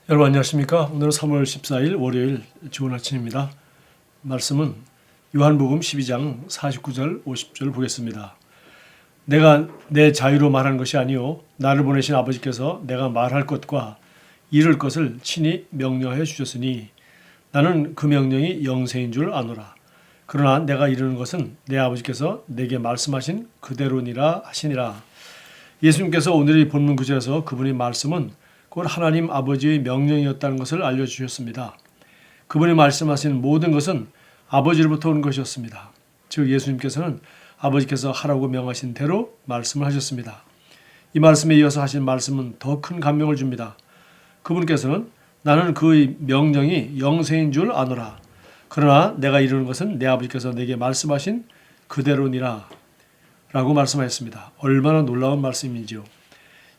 여러분 안녕하십니까? 오늘은 3월 14일 월요일 좋은 아침입니다. 말씀은 요한복음 12장 49절 50절 보겠습니다. 내가 내 자유로 말한 것이 아니요 나를 보내신 아버지께서 내가 말할 것과 이룰 것을 친히 명령하여 주셨으니 나는 그 명령이 영생인 줄 아노라. 그러나 내가 이루는 것은 내 아버지께서 내게 말씀하신 그대로니라 하시니라. 예수님께서 오늘 본문 구절에서 그분의 말씀은 곧 하나님 아버지의 명령이었다는 것을 알려주셨습니다. 그분이 말씀하신 모든 것은 아버지로부터 온 것이었습니다. 즉 예수님께서는 아버지께서 하라고 명하신 대로 말씀을 하셨습니다. 이 말씀에 이어서 하신 말씀은 더 큰 감명을 줍니다. 그분께서는 나는 그의 명령이 영생인 줄 아노라. 그러나 내가 이루는 것은 내 아버지께서 내게 말씀하신 그대로니라 라고 말씀하셨습니다. 얼마나 놀라운 말씀인지요.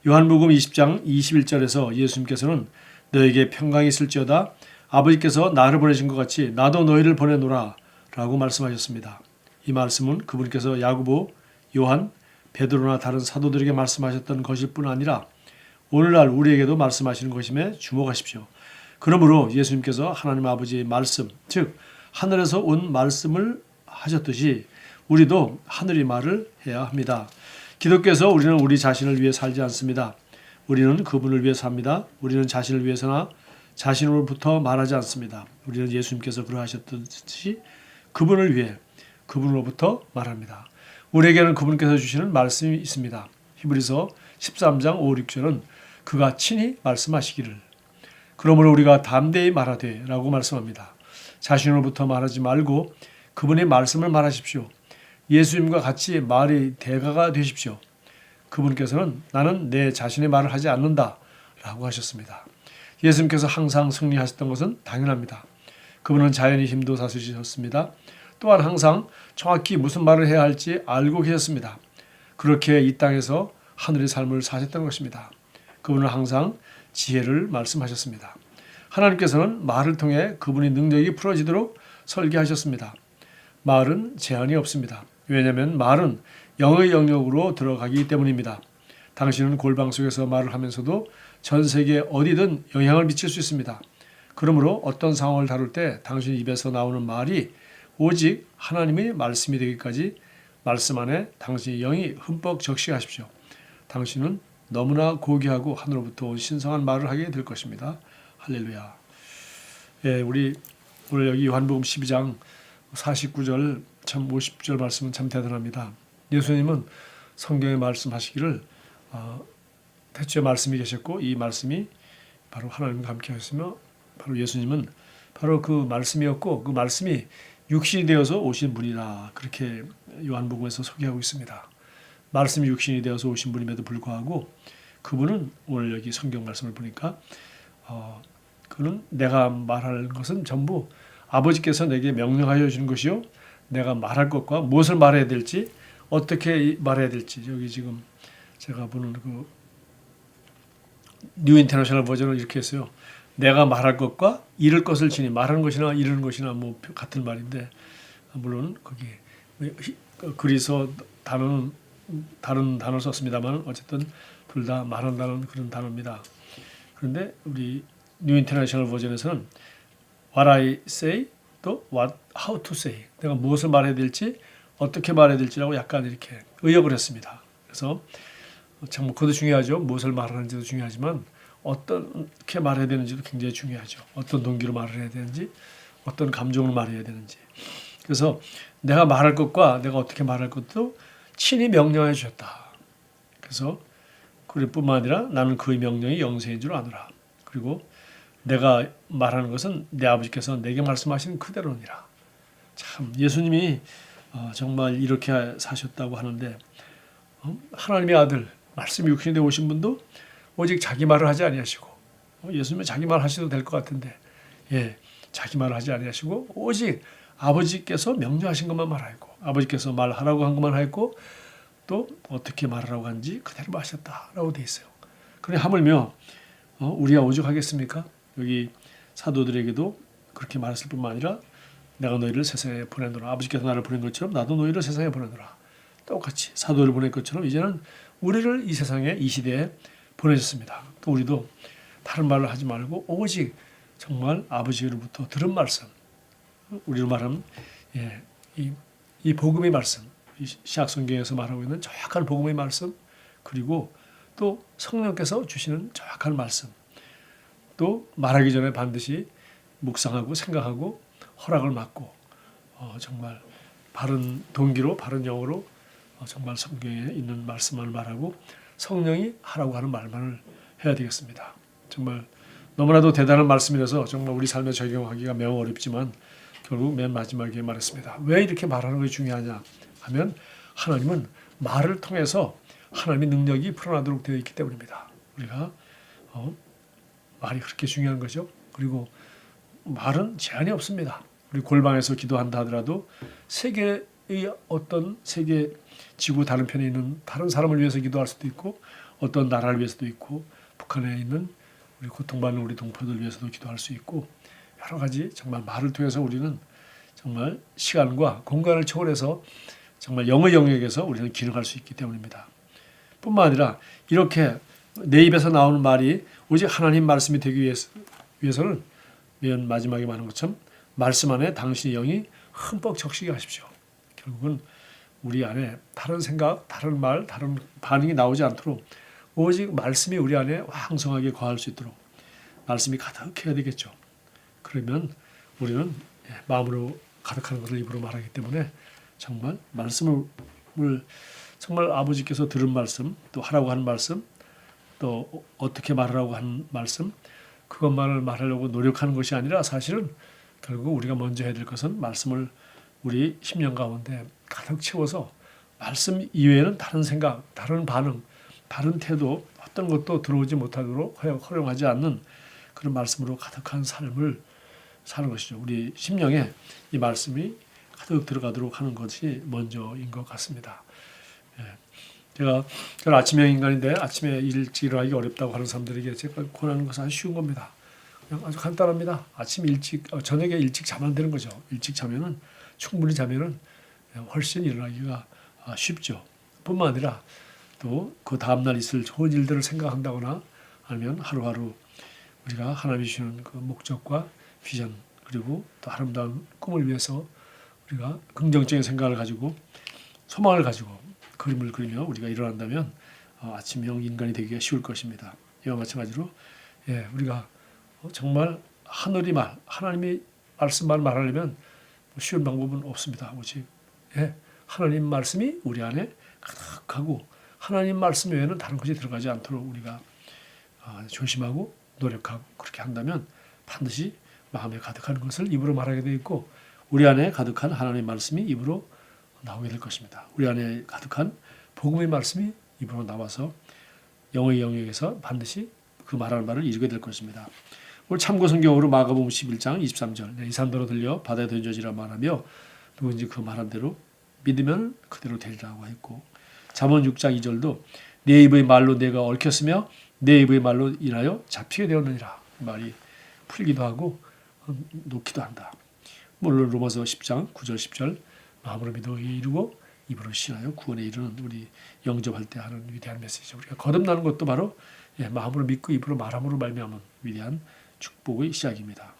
요한복음 20장 21절에서 예수님께서는 너에게 평강이 있을지어다 아버지께서 나를 보내신 것 같이 나도 너희를 보내노라 라고 말씀하셨습니다. 이 말씀은 그분께서 야고보, 요한, 베드로나 다른 사도들에게 말씀하셨던 것일 뿐 아니라 오늘날 우리에게도 말씀하시는 것임에 주목하십시오. 그러므로 예수님께서 하나님 아버지의 말씀, 즉 하늘에서 온 말씀을 하셨듯이 우리도 하늘의 말을 해야 합니다. 기독교에서 우리는 우리 자신을 위해 살지 않습니다. 우리는 그분을 위해 삽니다. 우리는 자신을 위해서나 자신으로부터 말하지 않습니다. 우리는 예수님께서 그러하셨듯이 그분을 위해 그분으로부터 말합니다. 우리에게는 그분께서 주시는 말씀이 있습니다. 히브리서 13장 5, 6절은 그가 친히 말씀하시기를 그러므로 우리가 담대히 말하되 라고 말씀합니다. 자신으로부터 말하지 말고 그분의 말씀을 말하십시오. 예수님과 같이 말의 대가가 되십시오. 그분께서는 나는 내 자신의 말을 하지 않는다 라고 하셨습니다. 예수님께서 항상 승리하셨던 것은 당연합니다. 그분은 자연히 힘도 다스리셨습니다. 또한 항상 정확히 무슨 말을 해야 할지 알고 계셨습니다. 그렇게 이 땅에서 하늘의 삶을 사셨던 것입니다. 그분은 항상 지혜를 말씀하셨습니다. 하나님께서는 말을 통해 그분의 능력이 풀어지도록 설계하셨습니다. 말은 제한이 없습니다. 왜냐하면 말은 영의 영역으로 들어가기 때문입니다. 당신은 골방 속에서 말을 하면서도 전 세계 어디든 영향을 미칠 수 있습니다. 그러므로 어떤 상황을 다룰 때 당신 입에서 나오는 말이 오직 하나님의 말씀이 되기까지 말씀 안에 당신의 영이 흠뻑 적시하십시오. 당신은 너무나 고귀하고 하늘로부터 온 신성한 말을 하게 될 것입니다. 할렐루야. 예, 우리 오늘 여기 요한복음 12장 49절 참 50절 말씀은 참 대단합니다. 예수님은 성경에 말씀하시기를 태초에 말씀이 계셨고 이 말씀이 바로 하나님과 함께 하셨으며 바로 예수님은 바로 그 말씀이었고 그 말씀이 육신이 되어서 오신 분이다. 그렇게 요한복음에서 소개하고 있습니다. 말씀이 육신이 되어서 오신 분임에도 불구하고 그분은 오늘 여기 성경 말씀을 보니까 그는 내가 말할 것은 전부 아버지께서 내게 명령하여 주는 것이요 내가 말할 것과 무엇을 말해야 될지 어떻게 말해야 될지 여기 지금 제가 보는 그 뉴 인터내셔널 버전을 이렇게 했어요. 내가 말할 것과 이룰 것을 지니 말하는 것이나 이루는 것이나 뭐 같은 말인데 물론 거기 그리서 단어는 다른 단어를 썼습니다만 어쨌든 둘 다 말한다는 그런 단어입니다. 그런데 우리 뉴 인터내셔널 버전에서는 What I say 또 how to say 내가 무엇을 말해야 될지 어떻게 말해야 될지라고 약간 이렇게 의역을 했습니다. 그래서 참 그것도 중요하죠. 무엇을 말하는지도 중요하지만 어떻게 말해야 되는지도 굉장히 중요하죠. 어떤 동기로 말을 해야 되는지 어떤 감정으로 말해야 되는지 그래서 내가 말할 것과 내가 어떻게 말할 것도 친히 명령해 주셨다. 그래서 그럴 뿐만 아니라 나는 그의 명령이 영생인 줄 아노라. 그리고 내가 말하는 것은 내 아버지께서 내게 말씀하신 그대로니라. 참 예수님이 정말 이렇게 사셨다고 하는데 하나님의 아들 말씀이 육신이 되어 오신 분도 오직 자기 말을 하지 아니하시고 예수님은 자기 말 하셔도 될 것 같은데 자기 말을 하지 아니하시고 오직 아버지께서 명령하신 것만 말하고 아버지께서 말하라고 한 것만 하였고 또 어떻게 말하라고 한지 그대로 하셨다라고 돼 있어요. 그러니 하물며 우리가 오죽하겠습니까? 여기 사도들에게도 그렇게 말했을 뿐만 아니라 내가 너희를 세상에 보내노라. 아버지께서 나를 보낸 것처럼 나도 너희를 세상에 보내노라. 똑같이 사도를 보낸 것처럼 이제는 우리를 이 세상에 이 시대에 보내셨습니다. 또 우리도 다른 말을 하지 말고 오직 정말 아버지로부터 들은 말씀, 우리로 말하면 이 복음의 말씀, 이 시약성경에서 말하고 있는 정확한 복음의 말씀, 그리고 또 성령께서 주시는 정확한 말씀, 또 말하기 전에 반드시 묵상하고 생각하고 허락을 받고 정말 바른 동기로 바른 영어로 정말 성경에 있는 말씀을 말하고 성령이 하라고 하는 말만을 해야 되겠습니다. 정말 너무나도 대단한 말씀이라서 정말 우리 삶에 적용하기가 매우 어렵지만 결국 맨 마지막에 말했습니다. 왜 이렇게 말하는 것이 중요하냐 하면 하나님은 말을 통해서 하나님의 능력이 풀어나도록 되어 있기 때문입니다. 우리가 말이 그렇게 중요한 거죠. 그리고 말은 제한이 없습니다. 우리 골방에서 기도한다 하더라도 세계의 어떤 세계 지구 다른 편에 있는 다른 사람을 위해서 기도할 수도 있고 어떤 나라를 위해서도 있고 북한에 있는 우리 고통받는 우리 동포들 위해서도 기도할 수 있고 여러 가지 정말 말을 통해서 우리는 정말 시간과 공간을 초월해서 정말 영의 영역에서 우리는 기능할 수 있기 때문입니다. 뿐만 아니라 이렇게 내 입에서 나오는 말이 오직 하나님 말씀이 되기 위해서는 맨 마지막에 말한 것처럼 말씀 안에 당신의 영이 흠뻑 적시게 하십시오. 결국은 우리 안에 다른 생각, 다른 말, 다른 반응이 나오지 않도록 오직 말씀이 우리 안에 왕성하게 거할 수 있도록 말씀이 가득해야 되겠죠. 그러면 우리는 마음으로 가득한 것을 입으로 말하기 때문에 정말 말씀을 정말 아버지께서 들은 말씀, 또 하라고 하는 말씀, 또 어떻게 말하라고 하는 말씀, 그것만을 말하려고 노력하는 것이 아니라 사실은 결국 우리가 먼저 해야 될 것은 말씀을 우리 심령 가운데 가득 채워서 말씀 이외에는 다른 생각, 다른 반응, 다른 태도 어떤 것도 들어오지 못하도록 허용하지 않는 그런 말씀으로 가득한 삶을 사는 것이죠. 우리 심령에 이 말씀이 가득 들어가도록 하는 것이 먼저인 것 같습니다. 저는 아침형 인간인데 아침에 일찍 일어나기 어렵다고 하는 사람들에게 제가 권하는 것은 아주 쉬운 겁니다. 그냥 아주 간단합니다. 아침 일찍, 저녁에 일찍 자면 되는 거죠. 일찍 자면은 충분히 자면은 훨씬 일어나기가 쉽죠. 뿐만 아니라 또 그 다음날 있을 좋은 일들을 생각한다거나 아니면 하루하루 우리가 하나님이 주시는 그 목적과 비전 그리고 또 아름다운 꿈을 위해서 우리가 긍정적인 생각을 가지고 소망을 가지고 그림을 그리며 우리가 일어난다면 아침형 인간이 되기가 쉬울 것입니다. 이와 마찬가지로 우리가 정말 하나님이 말씀만 말하려면 쉬운 방법은 없습니다. 오직 하나님 말씀이 우리 안에 가득하고 하나님 말씀 외에는 다른 것이 들어가지 않도록 우리가 조심하고 노력하고 그렇게 한다면 반드시 마음에 가득한 것을 입으로 말하게 되어 있고 우리 안에 가득한 하나님의 말씀이 입으로 나오게 될 것입니다. 우리 안에 가득한 복음의 말씀이 입으로 나와서 영의 영역에서 반드시 그 말하는 말을 이루게 될 것입니다. 오늘 참고 성경으로 마가복음 11장 23절 이 산더러 들려 바다에 던져지라 말하며 누구든지 그 말한 대로 믿으면 그대로 되리라고 했고 잠언 6장 2절도 내 입의 말로 내가 얽혔으며 내 입의 말로 인하여 잡히게 되었느니라 말이 풀기도 하고 놓기도 한다. 물론 로마서 10장 9절 10절 마음으로 믿어 이루고 입으로 신하여 구원에 이르는 우리 영접할 때 하는 위대한 메시지. 우리가 거듭나는 것도 바로 마음으로 믿고 입으로 말함으로 말미암은 위대한 축복의 시작입니다.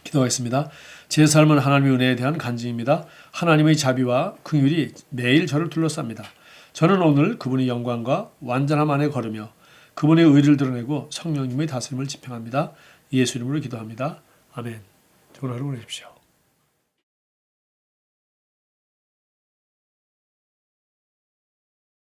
기도하겠습니다. 제 삶은 하나님의 은혜에 대한 간증입니다. 하나님의 자비와 긍휼이 매일 저를 둘러쌉니다. 저는 오늘 그분의 영광과 완전함 안에 걸으며 그분의 의를 드러내고 성령님의 다스림을 집행합니다. 예수 이름으로 기도합니다. 아멘. 좋은 하루 보내십시오.